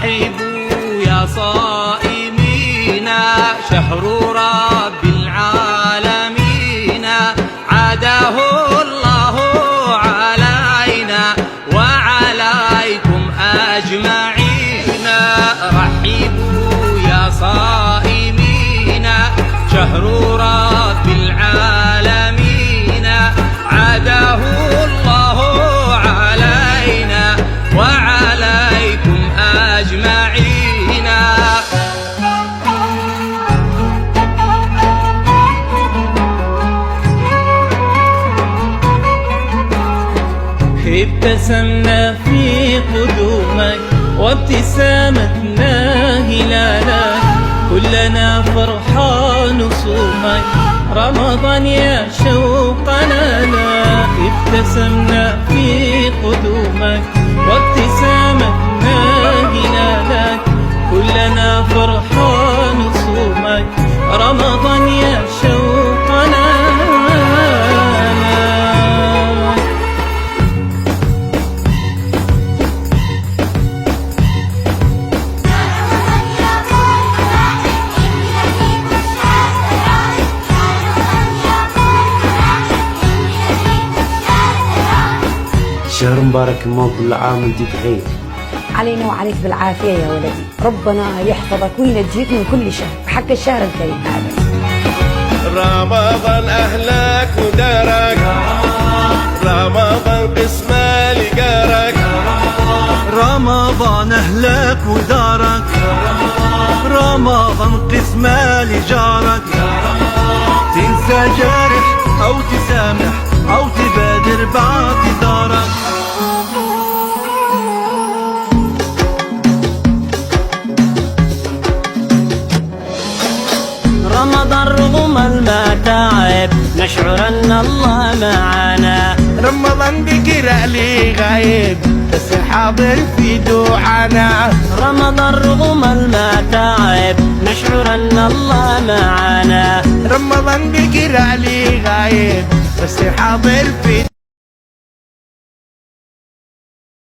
رحبوا يا صائمين، شهر رب العالمين عاده الله علينا وعليكم أجمعين. رحبوا يا صائمين، شهر رب العالمين عاده الله علينا وعليكم أجمعين. ابتسمنا في قدومك وابتسامتنا هلالك، كلنا فرحان صومك رمضان يا شوقنا لك. ابتسمنا في قدومك وابتسامتنا هلالك، كلنا فرحان صومك رمضان يا شوقنا لك. شهر مبارك الماضي، كل عام وانت بخير. علينا وعليك بالعافية يا ولدي، ربنا يحفظك وينجيك من كل شر بحق الشهر الكريم هذا. رمضان أهلك ودارك، رمضان قسمة لجارك، رمضان أهلك ودارك، رمضان قسمة لجارك. تنسى جارح أو تسامح أو تبادر باعتذارك. رمضان رغم المتاعب نشعر أن الله معنا، رمضان بقرأ لي غايب بس حاضر في دعانا. رمضان رغم المتاعب نشعر أن الله معنا، رمضان بقرأ لي غايب بس حاضر في